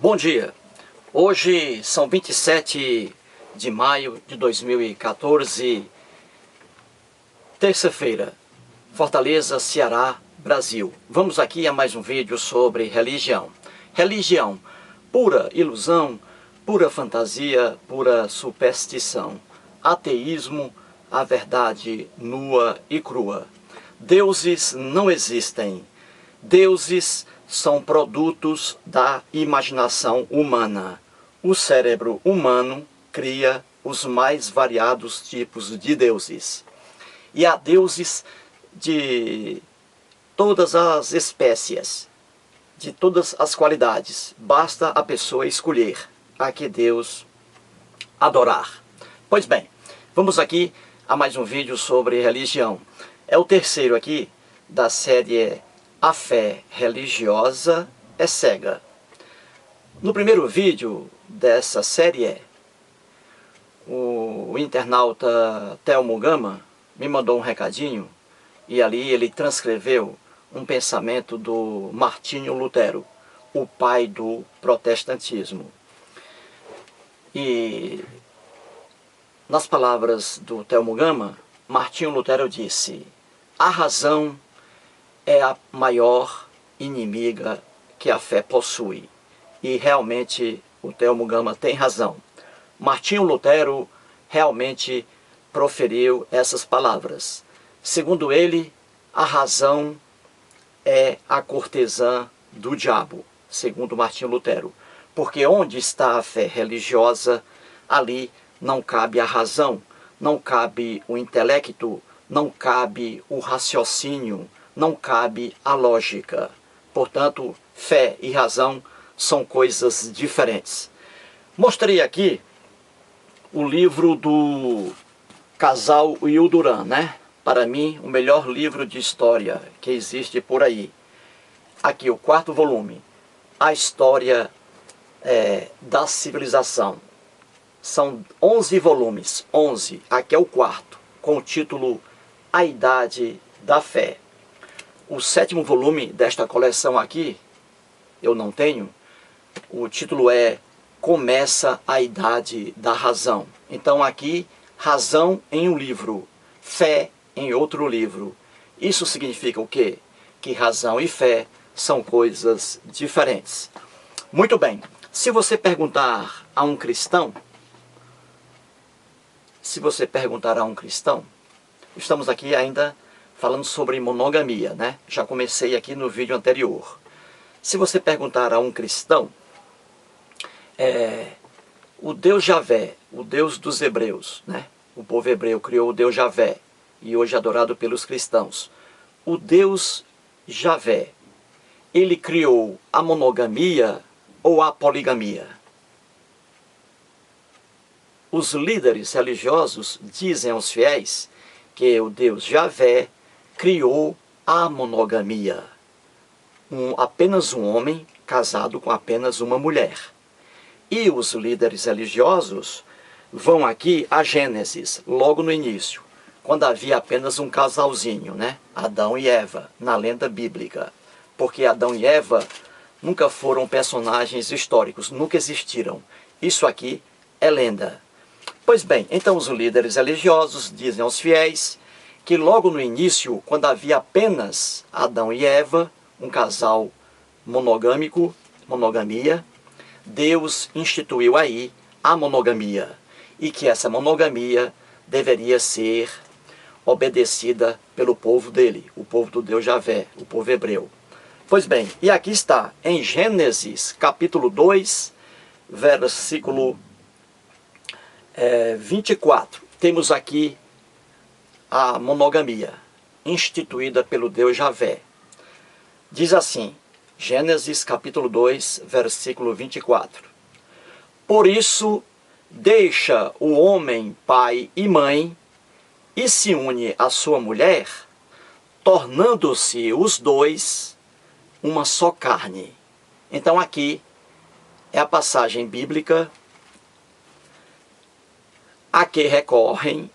Bom dia, hoje são 27 de maio de 2014, terça-feira, Fortaleza, Ceará, Brasil. Vamos aqui a mais um vídeo sobre religião. Religião, pura ilusão, pura fantasia, pura superstição. Ateísmo, a verdade nua e crua. Deuses não existem. Deuses são produtos da imaginação humana. O cérebro humano cria os mais variados tipos de deuses. E há deuses de todas as espécies, de todas as qualidades. Basta a pessoa escolher a que Deus adorar. Pois bem, vamos aqui a mais um vídeo sobre religião. É o terceiro aqui da série A Fé Religiosa é Cega. No primeiro vídeo dessa série, o internauta Telmo Gama me mandou um recadinho e ali ele transcreveu um pensamento do Martinho Lutero, o pai do protestantismo. E nas palavras do Telmo Gama, Martinho Lutero disse: a razão é a maior inimiga que a fé possui. E realmente o Telmo Gama tem razão. Martinho Lutero realmente proferiu essas palavras. Segundo ele, a razão é a cortesã do diabo, segundo Martinho Lutero. Porque onde está a fé religiosa, ali não cabe a razão, não cabe o intelecto, não cabe o raciocínio, não cabe a lógica. Portanto, fé e razão são coisas diferentes. Mostrei aqui o livro do casal Yildirim, né? Para mim, o melhor livro de história que existe por aí. Aqui, o quarto volume, A História da Civilização. São 11 volumes, 11, aqui é o quarto, com o título A Idade da Fé. O sétimo volume desta coleção aqui, eu não tenho, o título é Começa a Idade da Razão. Então aqui, razão em um livro, fé em outro livro. Isso significa o quê? Que razão e fé são coisas diferentes. Muito bem, se você perguntar a um cristão, estamos aqui ainda falando sobre monogamia, né? Já comecei aqui no vídeo anterior. Se você perguntar a um cristão, o Deus Javé, o Deus dos hebreus, né? O povo hebreu criou o Deus Javé, e hoje é adorado pelos cristãos. O Deus Javé, ele criou a monogamia ou a poligamia? Os líderes religiosos dizem aos fiéis que o Deus Javé criou a monogamia. Apenas um homem casado com apenas uma mulher. E os líderes religiosos vão aqui a Gênesis, logo no início, quando havia apenas um casalzinho, né? Adão e Eva, na lenda bíblica. Porque Adão e Eva nunca foram personagens históricos, nunca existiram. Isso aqui é lenda. Pois bem, então os líderes religiosos dizem aos fiéis que logo no início, quando havia apenas Adão e Eva, um casal monogamia, Deus instituiu aí a monogamia. E que essa monogamia deveria ser obedecida pelo povo dele, o povo do Deus Javé, o povo hebreu. Pois bem, e aqui está, em Gênesis capítulo 2, versículo 24, temos aqui a monogamia, instituída pelo Deus Javé. Diz assim, Gênesis capítulo 2, versículo 24. Por isso, deixa o homem pai e mãe, e se une à sua mulher, tornando-se os dois uma só carne. Então aqui é a passagem bíblica a que recorrem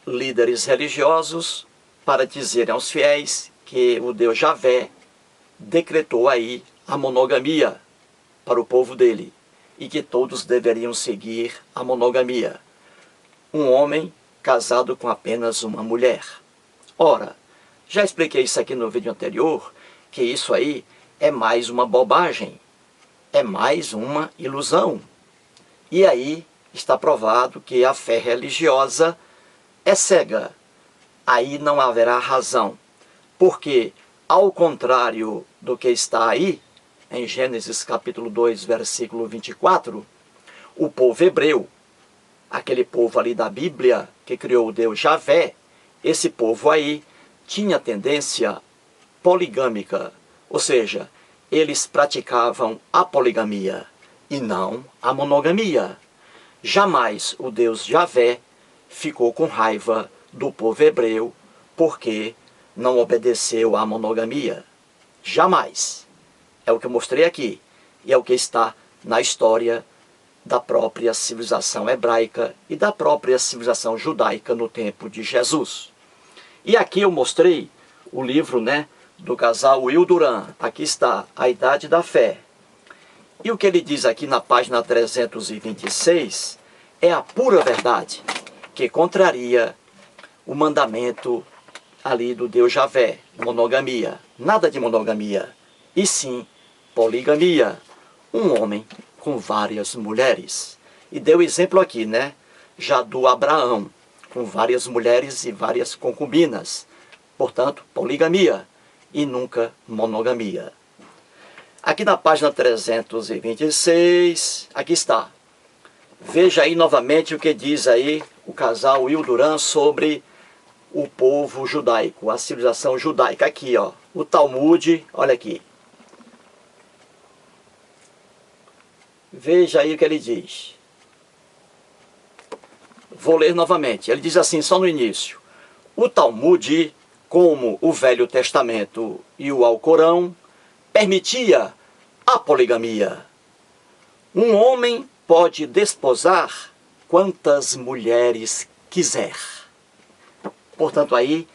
líderes religiosos para dizerem aos fiéis que o Deus Javé decretou aí a monogamia. para o povo dele e que todos deveriam seguir a monogamia. Um homem casado com apenas uma mulher. Ora, já expliquei isso aqui no vídeo anterior, que isso aí é mais uma bobagem, é mais uma ilusão. E aí está provado que a fé religiosa é cega. Aí não haverá razão, porque, ao contrário do que está aí, em Gênesis capítulo 2, versículo 24, o povo hebreu, aquele povo ali da Bíblia que criou o Deus Javé, esse povo aí tinha tendência poligâmica, ou seja, eles praticavam a poligamia e não a monogamia. Jamais o Deus Javé ficou com raiva do povo hebreu porque não obedeceu à monogamia. Jamais. É o que eu mostrei aqui. E é o que está na história da própria civilização hebraica e da própria civilização judaica no tempo de Jesus. E aqui eu mostrei o livro, do casal Will Durant. Aqui está, A Idade da Fé. E o que ele diz aqui na página 326 é a pura verdade, que contraria o mandamento ali do Deus Javé, monogamia. Nada de monogamia, e sim poligamia. Um homem com várias mulheres. E deu exemplo aqui, já do Abraão, com várias mulheres e várias concubinas. Portanto, poligamia e nunca monogamia. Aqui na página 326, aqui está. Veja aí novamente o que diz aí o casal Will Durant sobre o povo judaico, a civilização judaica. Aqui, ó, o Talmud, olha aqui. Veja aí o que ele diz. Vou ler novamente. Ele diz assim, só no início. O Talmud, como o Velho Testamento e o Alcorão, permitia a poligamia. Um homem pode desposar quantas mulheres quiser. Portanto, aí,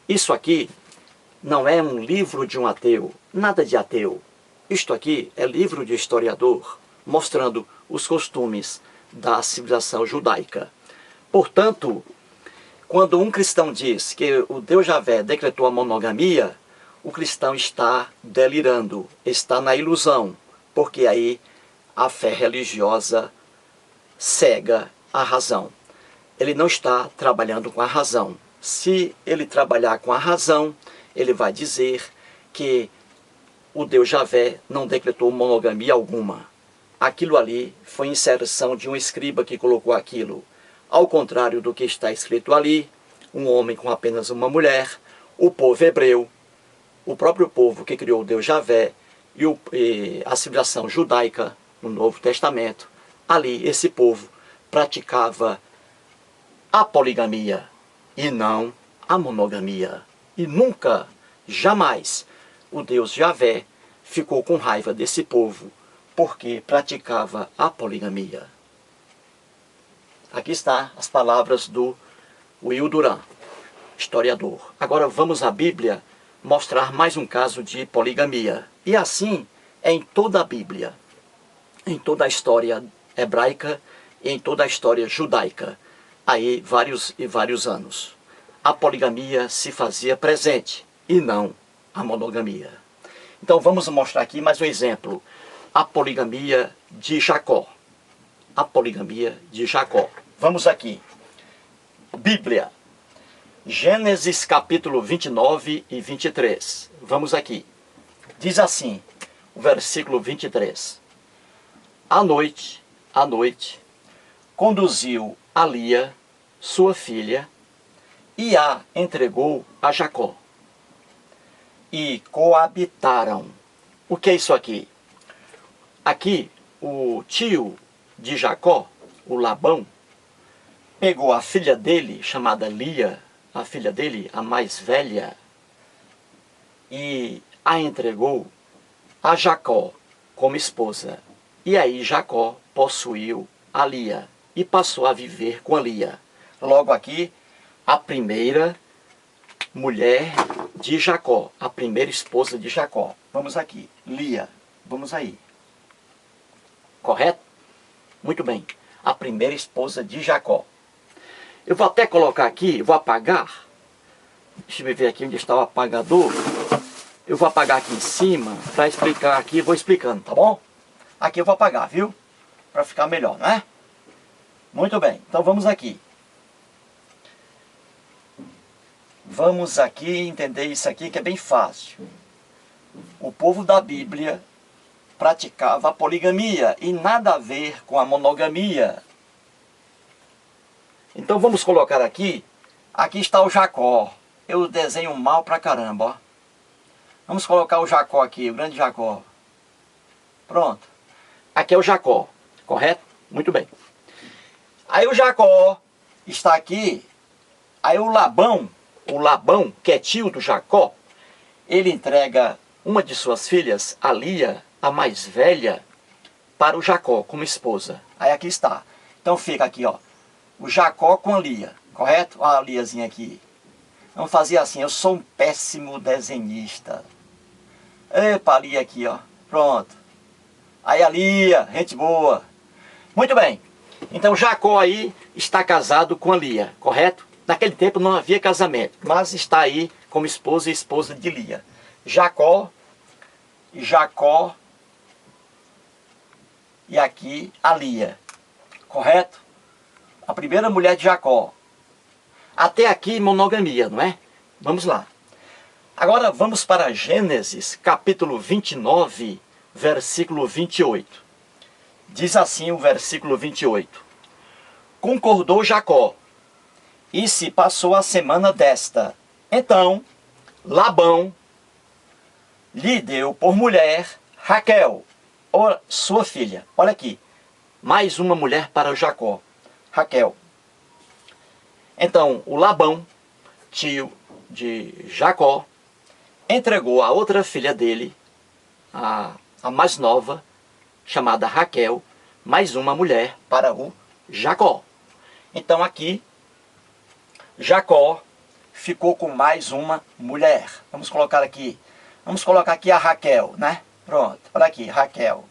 isso aqui não é um livro de um ateu, nada de ateu. Isto aqui é livro de historiador, mostrando os costumes da civilização judaica. Portanto, quando um cristão diz que o Deus Javé decretou a monogamia, o cristão está delirando, está na ilusão, porque aí a fé religiosa cega a razão. Ele não está trabalhando com a razão. Se ele trabalhar com a razão, ele vai dizer que o Deus Javé não decretou monogamia alguma. Aquilo ali foi inserção de um escriba que colocou aquilo. Ao contrário do que está escrito ali, um homem com apenas uma mulher, o povo hebreu, o próprio povo que criou o Deus Javé e a civilização judaica no Novo Testamento, ali esse povo praticava a poligamia e não a monogamia. E nunca, jamais, o Deus Javé ficou com raiva desse povo porque praticava a poligamia. Aqui está as palavras do Will Durant, historiador. Agora vamos à Bíblia mostrar mais um caso de poligamia. E assim é em toda a Bíblia, em toda a história hebraica e em toda a história judaica. Aí vários e vários anos. A poligamia se fazia presente e não a monogamia. Então vamos mostrar aqui mais um exemplo. A poligamia de Jacó. A poligamia de Jacó. Vamos aqui. Bíblia. Gênesis capítulo 29 e 23. Vamos aqui. Diz assim, o versículo 23. À noite, conduziu a Lia, sua filha, e a entregou a Jacó. E coabitaram. O que é isso aqui? Aqui, o tio de Jacó, o Labão, pegou a filha dele, chamada Lia, a filha dele, a mais velha, e a entregou a Jacó como esposa. E aí Jacó possuiu a Lia e passou a viver com a Lia. Logo aqui, a primeira mulher de Jacó, a primeira esposa de Jacó. Vamos aqui, Lia, vamos aí. correto? Muito bem, a primeira esposa de Jacó. Eu vou até colocar aqui, vou apagar. Deixa eu ver aqui onde está o apagador. Eu vou apagar aqui em cima para explicar aqui, vou explicando, tá bom? Aqui eu vou apagar, viu? Para ficar melhor, não é? Muito bem, então vamos aqui. Vamos aqui entender isso aqui que é bem fácil. O povo da Bíblia praticava a poligamia e nada a ver com a monogamia. Então vamos colocar aqui. Aqui está o Jacó. Eu desenho mal pra caramba, ó. Vamos colocar o Jacó aqui, o grande Jacó. Pronto. Aqui é o Jacó, correto? Muito bem. Aí o Jacó está aqui. Aí o Labão, que é tio do Jacó, ele entrega uma de suas filhas, a Lia, a mais velha, para o Jacó como esposa. Aí aqui está. Então fica aqui, ó, o Jacó com a Lia, correto? Olha a Liazinha aqui. Vamos fazer assim, eu sou um péssimo desenhista. Epa, a Lia aqui, ó. Pronto. Aí a Lia, gente boa. Muito bem. Então Jacó aí está casado com a Lia, correto? Naquele tempo não havia casamento, mas está aí como esposa e esposa de Lia. Jacó e aqui a Lia, correto? A primeira mulher de Jacó. Até aqui monogamia, não é? Vamos lá. Agora vamos para Gênesis, capítulo 29, versículo 28. Diz assim o versículo 28. Concordou Jacó, e se passou a semana desta. Então, Labão lhe deu por mulher Raquel, sua filha. Olha aqui, mais uma mulher para Jacó, Raquel. Então, o Labão, tio de Jacó, entregou a outra filha dele, a mais nova, chamada Raquel, mais uma mulher para o Jacó. Então aqui, Jacó ficou com mais uma mulher. Vamos colocar aqui a Raquel, né? Pronto, olha aqui, Raquel.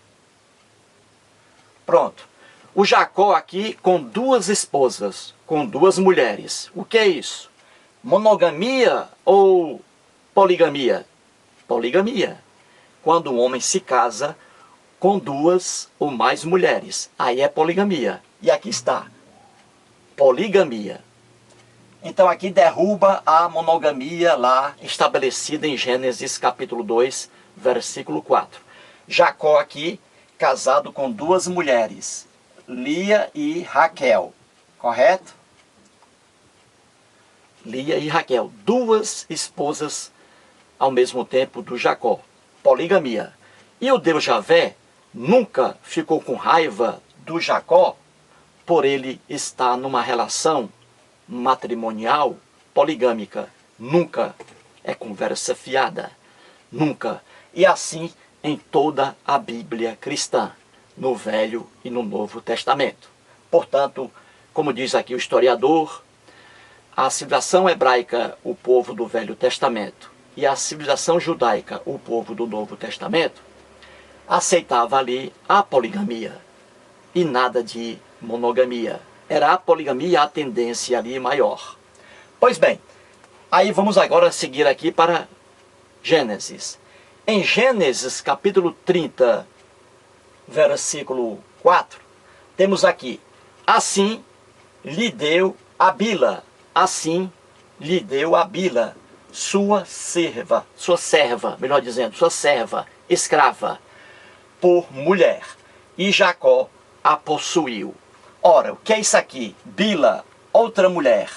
Pronto. O Jacó aqui com duas esposas, com duas mulheres. O que é isso? Monogamia ou poligamia? Poligamia. Quando um homem se casa com duas ou mais mulheres, aí é poligamia. E aqui está, poligamia. Então aqui derruba a monogamia lá estabelecida em Gênesis capítulo 2, versículo 4. Jacó aqui casado com duas mulheres, Lia e Raquel, correto? Lia e Raquel, duas esposas ao mesmo tempo do Jacó, poligamia. E o Deus Javé nunca ficou com raiva do Jacó por ele estar numa relação matrimonial poligâmica. Nunca. É conversa fiada. Nunca. E assim em toda a Bíblia cristã, no Velho e no Novo Testamento. Portanto, como diz aqui o historiador, a civilização hebraica, o povo do Velho Testamento, e a civilização judaica, o povo do Novo Testamento, aceitava ali a poligamia e nada de monogamia. Era a poligamia a tendência ali maior. Pois bem, aí vamos agora seguir aqui para Gênesis. Em Gênesis capítulo 30, versículo 4, temos aqui, assim lhe deu a Bila, sua serva, melhor dizendo, sua serva, escrava, por mulher, e Jacó a possuiu. Ora, o que é isso aqui? Bila, outra mulher.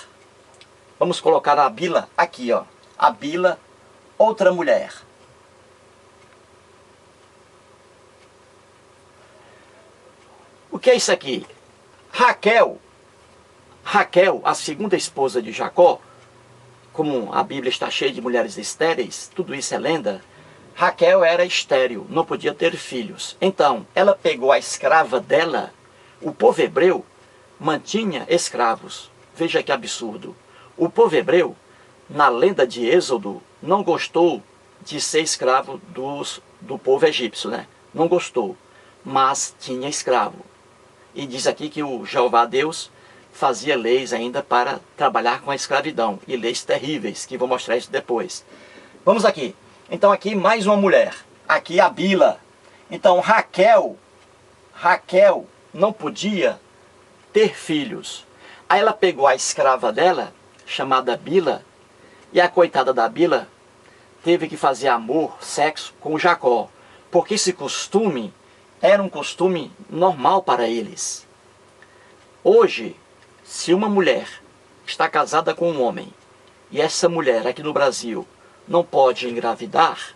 Vamos colocar a Bila aqui, ó. A Bila, outra mulher. O que é isso aqui? Raquel, a segunda esposa de Jacó, como a Bíblia está cheia de mulheres estéreis, tudo isso é lenda, Raquel era estéril, não podia ter filhos. Então, ela pegou a escrava dela. O povo hebreu mantinha escravos. Veja que absurdo. O povo hebreu, na lenda de Êxodo, não gostou de ser escravo do povo egípcio, né? Não gostou. mas tinha escravo. E diz aqui que o Jeová Deus fazia leis ainda para trabalhar com a escravidão, e leis terríveis, que vou mostrar isso depois. Vamos aqui. Então aqui mais uma mulher. Aqui a Bila. Então Raquel não podia ter filhos. Aí ela pegou a escrava dela, chamada Bila, e a coitada da Bila teve que fazer amor, sexo com Jacó, porque esse costume era um costume normal para eles. Hoje, se uma mulher está casada com um homem, e essa mulher aqui no Brasil não pode engravidar,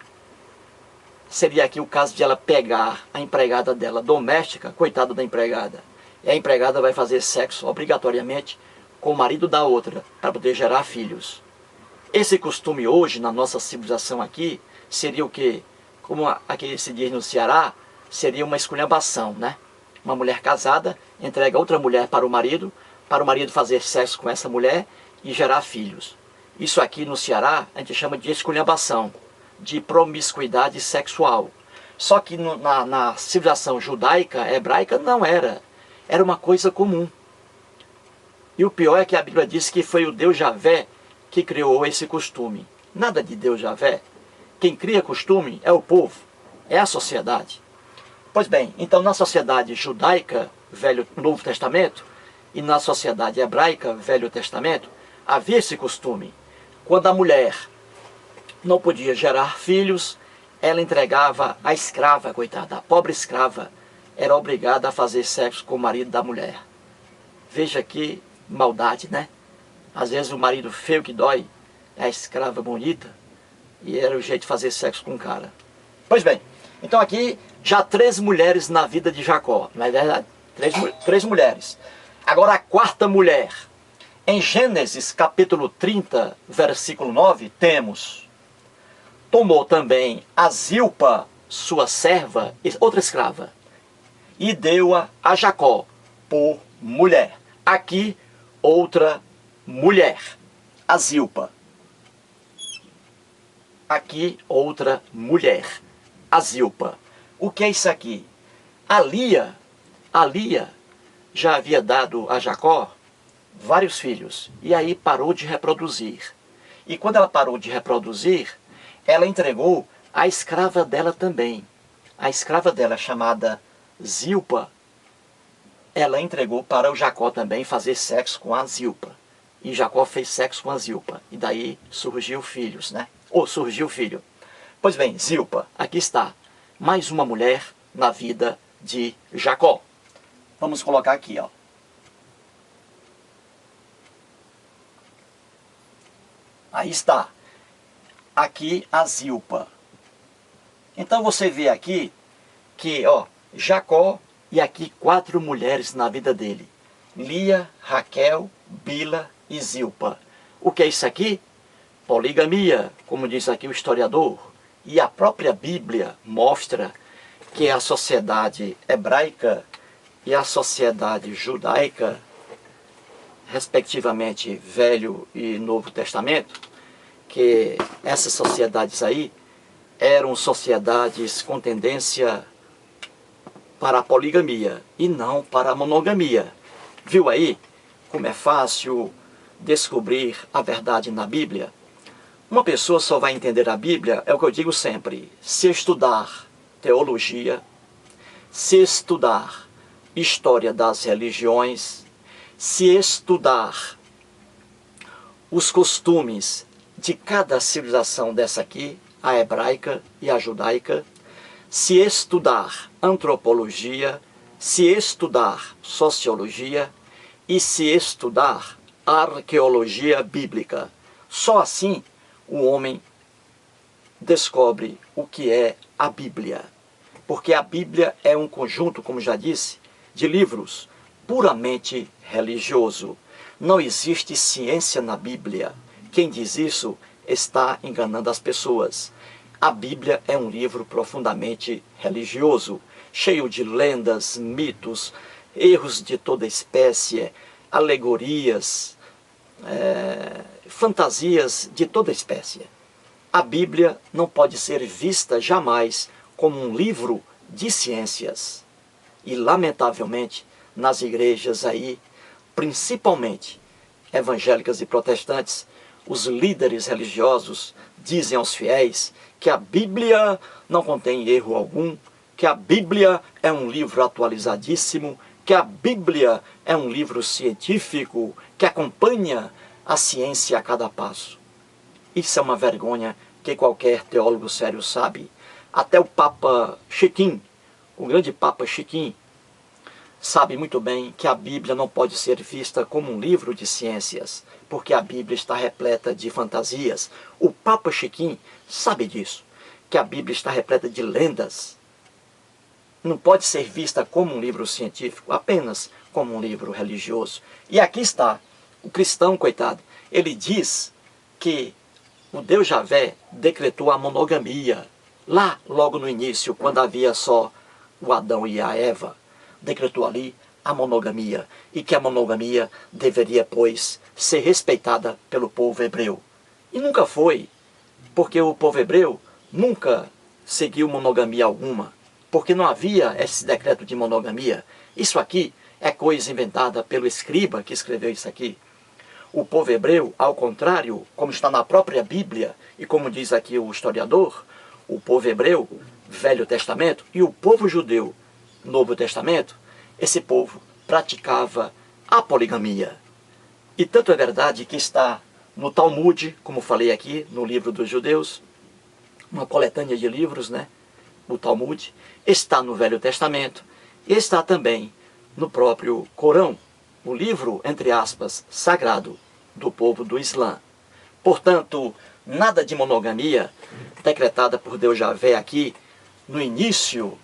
seria aqui o caso de ela pegar a empregada dela doméstica, coitada da empregada, e a empregada vai fazer sexo obrigatoriamente com o marido da outra, para poder gerar filhos. Esse costume hoje, na nossa civilização aqui, seria o quê? Como aqui se diz no Ceará, seria uma esculhambação, né? Uma mulher casada entrega outra mulher para o marido fazer sexo com essa mulher e gerar filhos. Isso aqui no Ceará a gente chama de esculhambação, de promiscuidade sexual. Só que na civilização judaica, hebraica, não era. Era uma coisa comum. E o pior é que a Bíblia diz que foi o Deus Javé que criou esse costume. Nada de Deus Javé. Quem cria costume é o povo, é a sociedade. Pois bem, então na sociedade judaica, Novo Testamento, e na sociedade hebraica, Velho Testamento, havia esse costume. Quando a mulher não podia gerar filhos, ela entregava a escrava, coitada, a pobre escrava, era obrigada a fazer sexo com o marido da mulher. Veja que maldade, né? Às vezes o marido feio que dói é a escrava bonita, e era o jeito de fazer sexo com o cara. Pois bem, então aqui já 3 mulheres na vida de Jacó, não é verdade? 3 mulheres. Agora a 4ª mulher. Em Gênesis capítulo 30, versículo 9, temos: tomou também a Zilpa, sua serva, outra escrava, e deu-a a Jacó por mulher. Aqui, outra mulher, a Zilpa. Aqui, outra mulher, a Zilpa. O que é isso aqui? A Lia já havia dado a Jacó vários filhos, e aí parou de reproduzir. E quando ela parou de reproduzir, ela entregou a escrava dela também. A escrava dela, chamada Zilpa, ela entregou para o Jacó também fazer sexo com a Zilpa. E Jacó fez sexo com a Zilpa. E daí surgiu filhos, né? Ou surgiu filho. Pois bem, Zilpa, aqui está. Mais uma mulher na vida de Jacó. Vamos colocar aqui, ó. Aí está. Aqui a Zilpa. Então você vê aqui que, ó, Jacó e aqui 4 mulheres na vida dele. Lia, Raquel, Bila e Zilpa. O que é isso aqui? Poligamia, como diz aqui o historiador. E a própria Bíblia mostra que a sociedade hebraica e a sociedade judaica, respectivamente Velho e Novo Testamento, que essas sociedades aí eram sociedades com tendência para a poligamia e não para a monogamia. Viu aí como é fácil descobrir a verdade na Bíblia? Uma pessoa só vai entender a Bíblia, é o que eu digo sempre, se estudar teologia, se estudar história das religiões, se estudar os costumes de cada civilização dessa aqui, a hebraica e a judaica, se estudar antropologia, se estudar sociologia e se estudar arqueologia bíblica. Só assim o homem descobre o que é a Bíblia. Porque a Bíblia é um conjunto, como já disse, de livros puramente religioso. Não existe ciência na Bíblia. Quem diz isso está enganando as pessoas. A Bíblia é um livro profundamente religioso, cheio de lendas, mitos, erros de toda espécie, alegorias, fantasias de toda espécie. A Bíblia não pode ser vista jamais como um livro de ciências. E lamentavelmente, nas igrejas aí, principalmente evangélicas e protestantes, os líderes religiosos dizem aos fiéis que a Bíblia não contém erro algum, que a Bíblia é um livro atualizadíssimo, que a Bíblia é um livro científico que acompanha a ciência a cada passo. Isso é uma vergonha que qualquer teólogo sério sabe. Até o Papa Chiquinho, o grande Papa Chiquinho, sabe muito bem que a Bíblia não pode ser vista como um livro de ciências, porque a Bíblia está repleta de fantasias. O Papa Chiquinho sabe disso, que a Bíblia está repleta de lendas. Não pode ser vista como um livro científico, apenas como um livro religioso. E aqui está, o cristão, coitado, ele diz que o Deus Javé decretou a monogamia, lá logo no início, quando havia só o Adão e a Eva. Decretou ali a monogamia, e que a monogamia deveria, pois, ser respeitada pelo povo hebreu. E nunca foi, porque o povo hebreu nunca seguiu monogamia alguma, porque não havia esse decreto de monogamia. Isso aqui é coisa inventada pelo escriba que escreveu isso aqui. O povo hebreu, ao contrário, como está na própria Bíblia, e como diz aqui o historiador, o povo hebreu, Velho Testamento, e o povo judeu, Novo Testamento, esse povo praticava a poligamia. E tanto é verdade que está no Talmud, como falei aqui, no livro dos judeus, uma coletânea de livros, né? O Talmud, está no Velho Testamento, e está também no próprio Corão, o livro, entre aspas, sagrado do povo do Islã. Portanto, nada de monogamia decretada por Deus Javé aqui, no início,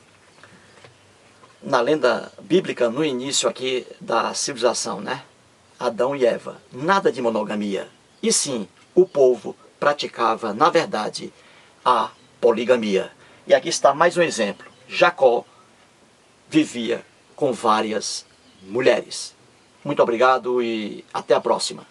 na lenda bíblica, no início aqui da civilização, né? Adão e Eva. Nada de monogamia. E sim, o povo praticava, na verdade, a poligamia. E aqui está mais um exemplo. Jacó vivia com várias mulheres. Muito obrigado e até a próxima.